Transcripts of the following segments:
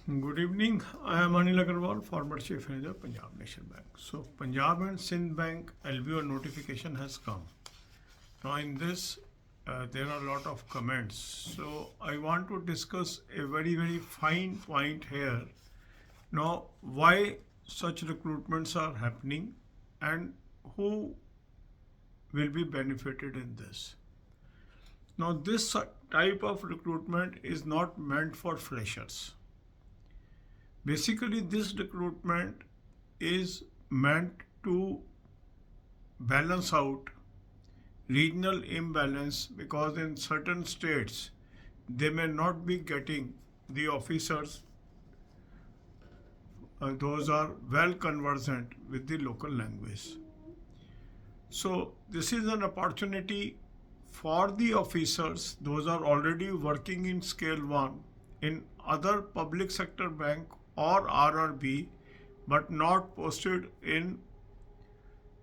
Good evening. I am Anil Agarwal, former Chief Manager, Punjab National Bank. So, Punjab and Sindh Bank LBO notification has come. Now, in this, there are a lot of comments. So, I want to discuss a very fine point here. Now, why such recruitments are happening and who will be benefited in this. Now, this type of recruitment is not meant for freshers. Basically, this recruitment is meant to balance out regional imbalance because in certain states they may not be getting the officers, those are well conversant with the local language. So, this is an opportunity for the officers, those are already working in scale 1 in other public sector bank or RRB but not posted in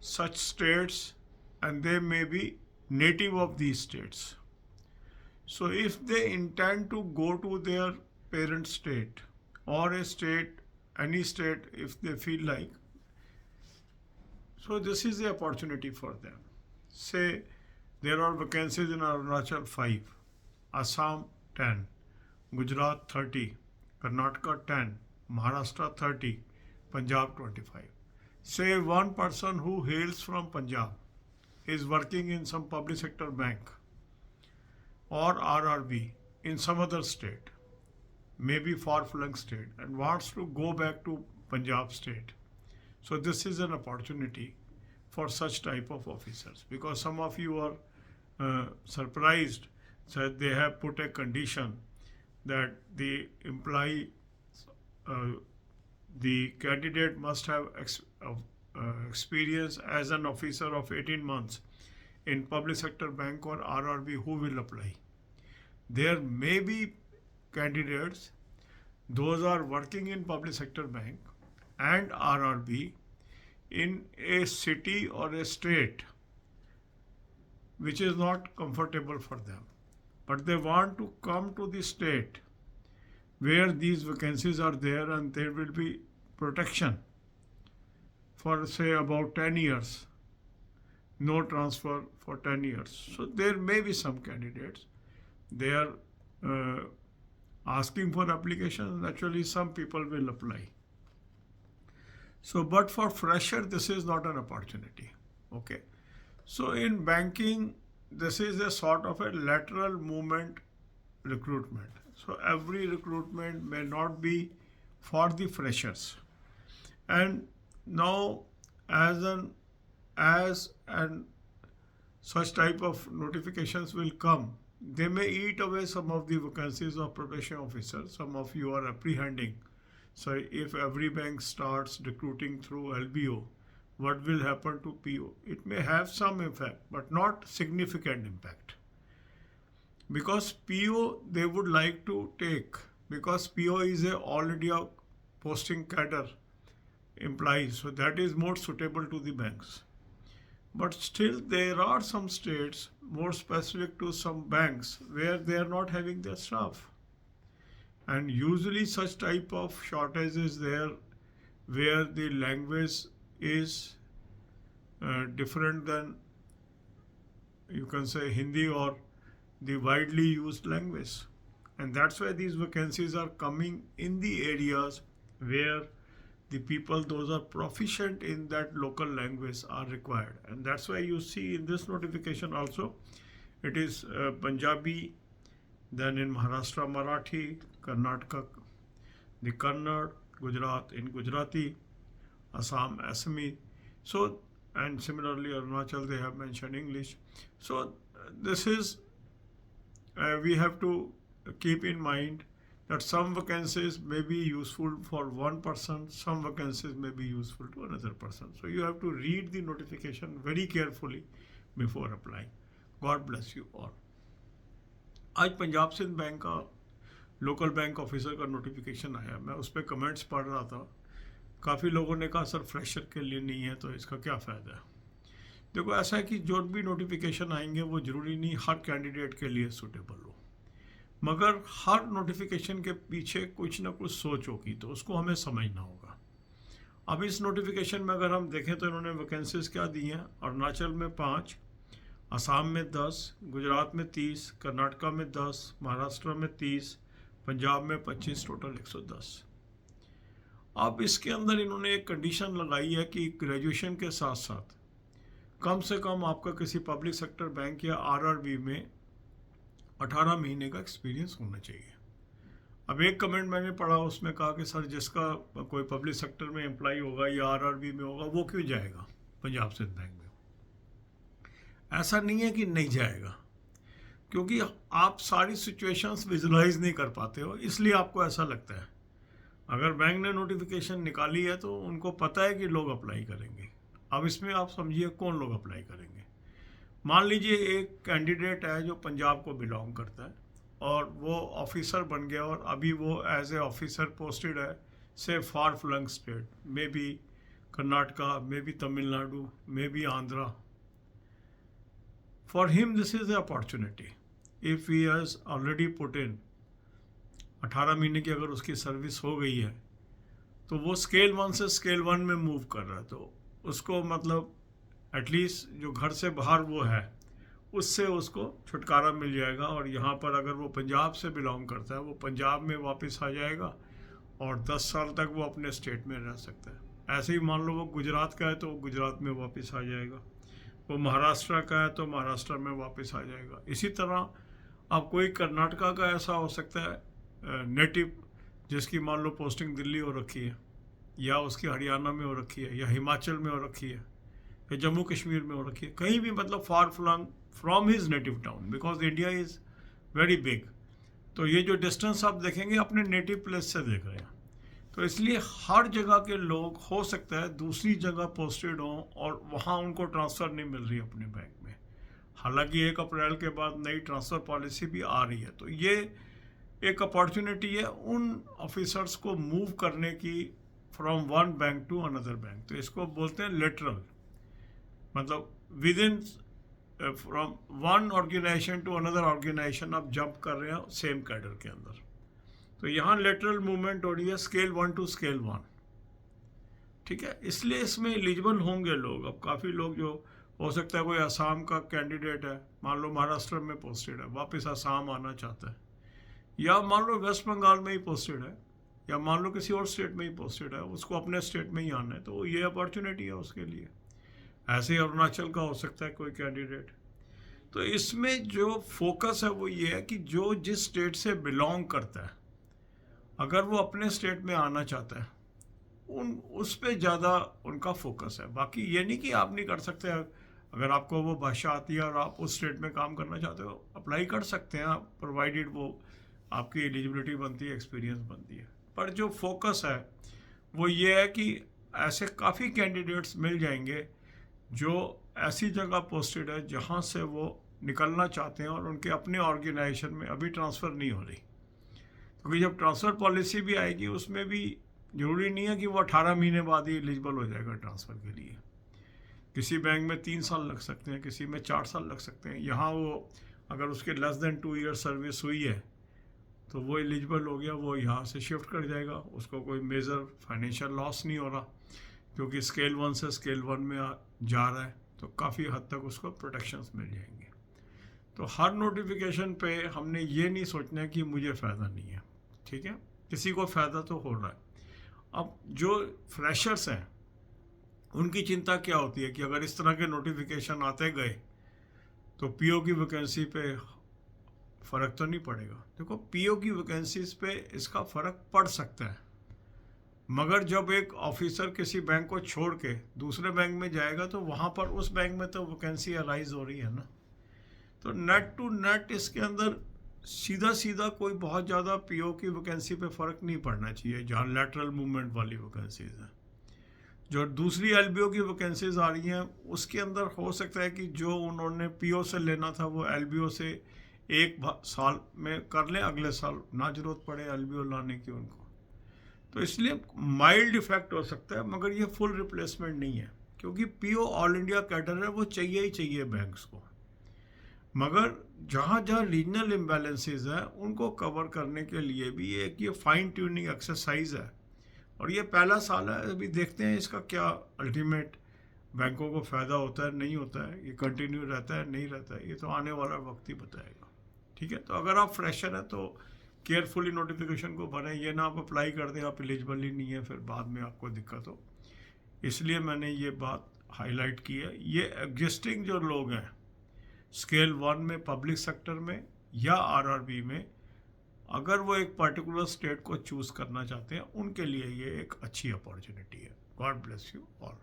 such states and they may be native of these states. So if they intend to go to their parent state or a state, any state if they feel like, so this is the opportunity for them. Say there are vacancies in Arunachal 5, Assam 10, Gujarat 30, Karnataka 10, Maharashtra 30, Punjab 25. Say one person who hails from Punjab is working in some public sector bank or RRB in some other state, maybe far-flung state, and wants to go back to Punjab state. So this is an opportunity for such type of officers because some of you are surprised that they have put a condition that the employee the candidate must have experience as an officer of 18 months in public sector bank or RRB who will apply. There may be candidates, those are working in public sector bank and RRB in a city or a state which is not comfortable for them. But they want to come to the state where these vacancies are there and there will be protection for say about 10 years, no transfer for 10 years. So there may be some candidates, they are asking for applications, naturally some people will apply. So but for fresher this is not an opportunity, okay. So in banking this is a sort of a lateral movement recruitment. So every recruitment may not be for the freshers. And now as such type of notifications will come, they may eat away some of the vacancies of probation officers. Some of you are apprehending. So if every bank starts recruiting through LBO, what will happen to PO? It may have some effect, but not significant impact. Because PO they would like to take, because PO is already a posting cadre employee, so that is more suitable to the banks. But still there are some states more specific to some banks where they are not having their staff. And usually such type of shortage is there where the language is different than, you can say, Hindi or the widely used language. And that's why these vacancies are coming in the areas where the people, those are proficient in that local language, are required. And that's why you see in this notification also, it is Punjabi, then in Maharashtra Marathi, Karnataka the Kannada, Gujarat in Gujarati, Assam Assami. So and similarly Arunachal they have mentioned English. So this is we have to keep in mind that some vacancies may be useful for one person, some vacancies may be useful to another person. So you have to read the notification very carefully before applying. God bless you all. आज Punjab Sindh bank का local bank officer का notification आया, मैं उस पर comments पढ़ रहा था. काफ़ी लोगों ने कहा सर फ्रेशर के लिए नहीं है तो इसका क्या फ़ायदा है. देखो ऐसा है कि जो भी नोटिफिकेशन आएंगे वो ज़रूरी नहीं हर कैंडिडेट के लिए सूटेबल हो. मगर हर नोटिफिकेशन के पीछे कुछ ना कुछ सोच होगी, तो उसको हमें समझना होगा। अब इस नोटिफिकेशन में अगर हम देखें तो इन्होंने वैकेंसीज क्या दी हैं, अरुणाचल में 5, असम में 10, गुजरात में 30, कर्नाटका में 10, महाराष्ट्र में 30, पंजाब में 25, टोटल 110। अब इसके अंदर इन्होंने एक कंडीशन लगाई है कि ग्रेजुएशन के साथ साथ कम से कम आपका किसी पब्लिक सेक्टर बैंक या आरआरबी में 18 महीने का एक्सपीरियंस होना चाहिए। अब एक कमेंट मैंने पढ़ा, उसमें कहा कि सर जिसका कोई पब्लिक सेक्टर में एम्प्लॉय होगा या आरआरबी में होगा वो क्यों जाएगा पंजाब सिंध बैंक में। ऐसा नहीं है कि नहीं जाएगा, क्योंकि आप सारी सिचुएशंस विजुलाइज नहीं कर पाते हो, इसलिए आपको ऐसा लगता है। अगर बैंक ने नोटिफिकेशन निकाली है तो उनको पता है कि लोग अप्लाई करेंगे। अब इसमें आप समझिए कौन लोग अप्लाई करेंगे। मान लीजिए एक कैंडिडेट है जो पंजाब को बिलोंग करता है और वो ऑफिसर बन गया और अभी वो एज ए ऑफिसर पोस्टेड है से far flung state, may be Karnataka, may be Tamil Nadu, may be Andhra. For him this is a opportunity if he has already put in 18 महीने की अगर उसकी सर्विस हो गई है तो वो स्केल 1 से स्केल 1 में मूव कर रहा है, तो उसको मतलब एटलीस्ट जो घर से बाहर वो है उससे उसको छुटकारा मिल जाएगा। और यहाँ पर अगर वो पंजाब से बिलोंग करता है वो पंजाब में वापस आ जाएगा और 10 साल तक वो अपने स्टेट में रह सकता है। ऐसे ही मान लो वो गुजरात का है तो वो गुजरात में वापस आ जाएगा, वो महाराष्ट्र का है तो महाराष्ट्र में वापस आ जाएगा। इसी तरह अब कोई कर्नाटका का ऐसा हो सकता है नेटिव जिसकी मान लो पोस्टिंग दिल्ली हो रखी है या उसकी हरियाणा में हो रखी है या हिमाचल में हो रखी है या जम्मू कश्मीर में हो रखी है, कहीं भी मतलब far flung from his native town, because India is very big. तो ये जो डिस्टेंस आप देखेंगे अपने नेटिव प्लेस से देख रहे हैं, तो इसलिए हर जगह के लोग हो सकता है दूसरी जगह पोस्टेड हों और वहाँ उनको ट्रांसफ़र नहीं मिल रही अपने बैंक में। हालांकि 1 अप्रैल के बाद नई ट्रांसफ़र पॉलिसी भी आ रही है, तो ये एक अपॉर्चुनिटी है उन ऑफिसर्स को मूव करने की from one bank to another bank. तो इसको बोलते हैं लेटरल, मतलब within from one organisation to another organisation आप जंप कर रहे हैं सेम कैडर के अंदर। तो यहाँ लेटरल मूवमेंट हो रही है स्केल 1 टू स्केल 1, ठीक है। इसलिए इसमें एलिजिबल होंगे लोग। अब काफ़ी लोग जो हो सकता है कोई असम का कैंडिडेट है, मान लो महाराष्ट्र में पोस्टेड है, वापस असम आना चाहता है, या मान लो वेस्ट बंगाल में ही पोस्टेड है, या मान लो किसी और स्टेट में ही पोस्टेड है, उसको अपने स्टेट में ही आना है, तो ये अपॉर्चुनिटी है उसके लिए। ऐसे ही अरुणाचल का हो सकता है कोई कैंडिडेट। तो इसमें जो फोकस है वो ये है कि जो जिस स्टेट से बिलोंग करता है अगर वो अपने स्टेट में आना चाहता है उस पर ज़्यादा उनका फोकस है। बाकी ये नहीं कि आप नहीं कर सकते, अगर आपको वो भाषा आती है और आप उस स्टेट में काम करना चाहते हो अप्लाई कर सकते हैं आप, प्रोवाइडेड वो आपकी एलिजिबिलिटी बनती है, एक्सपीरियंस बनती है। पर जो फोकस है वो ये है कि ऐसे काफ़ी कैंडिडेट्स मिल जाएंगे जो ऐसी जगह पोस्टेड है जहाँ से वो निकलना चाहते हैं और उनके अपने ऑर्गेनाइजेशन में अभी ट्रांसफ़र नहीं हो रही। क्योंकि जब ट्रांसफ़र पॉलिसी भी आएगी उसमें भी ज़रूरी नहीं है कि वो 18 महीने बाद ही एलिजिबल हो जाएगा ट्रांसफ़र के लिए। किसी बैंक में 3 साल लग सकते हैं, किसी में 4 साल लग सकते हैं। यहाँ वो अगर उसके लेस देन 2 ईयर सर्विस हुई है तो वो एलिजिबल हो गया, वो यहाँ से शिफ्ट कर जाएगा, उसको कोई मेजर फाइनेंशियल लॉस नहीं हो रहा क्योंकि स्केल 1 से स्केल 1 में जा रहा है, तो काफ़ी हद तक उसको प्रोटेक्शंस मिल जाएंगे। तो हर नोटिफिकेशन पे हमने ये नहीं सोचना है कि मुझे फ़ायदा नहीं है, ठीक है, किसी को फ़ायदा तो हो रहा है। अब जो फ्रेशर्स हैं उनकी चिंता क्या होती है कि अगर इस तरह के नोटिफिकेशन आते गए तो पीओ की वैकेंसी पे फ़र्क तो नहीं पड़ेगा। देखो पीओ की वैकेंसीज पे इसका फ़र्क पड़ सकता है, मगर जब एक ऑफिसर किसी बैंक को छोड़ के दूसरे बैंक में जाएगा तो वहाँ पर उस बैंक में तो वैकेंसी अराइज हो रही है ना। तो नेट टू नेट इसके अंदर सीधा सीधा कोई बहुत ज़्यादा पीओ की वैकेंसी पे फ़र्क नहीं पड़ना चाहिए जहाँ लेटरल मूवमेंट वाली वैकेंसीज हैं। जो दूसरी एलबीओ की वैकेंसीज आ रही हैं उसके अंदर हो सकता है कि जो उन्होंने पीओ से लेना था वो एलबीओ से 1 साल में कर लें, अगले साल ना जरूरत पड़े एलबीओ लाने की उनको। तो इसलिए माइल्ड इफेक्ट हो सकता है, मगर ये फुल रिप्लेसमेंट नहीं है क्योंकि पीओ ऑल इंडिया कैडर है, वो चाहिए ही चाहिए बैंक्स को। मगर जहाँ जहाँ रीजनल इम्बैलेंसेस हैं उनको कवर करने के लिए भी एक ये फाइन ट्यूनिंग एक्सरसाइज है, और ये पहला साल है, अभी देखते हैं इसका क्या अल्टीमेट बैंकों को फ़ायदा होता है नहीं होता है, ये कंटिन्यू रहता है नहीं रहता है, ये तो आने वाला वक्त ही बताएगा। ठीक है, तो अगर आप फ्रेशर हैं तो केयरफुली नोटिफिकेशन को भरें, ये ना आप अप्लाई कर दें आप एलिजिबल ही नहीं है, फिर बाद में आपको दिक्कत हो। इसलिए मैंने ये बात हाईलाइट की है। ये एग्जिस्टिंग जो लोग हैं स्केल 1 में पब्लिक सेक्टर में या आरआरबी में, अगर वो एक पर्टिकुलर स्टेट को चूज़ करना चाहते हैं उनके लिए ये एक अच्छी अपॉर्चुनिटी है। God bless you all.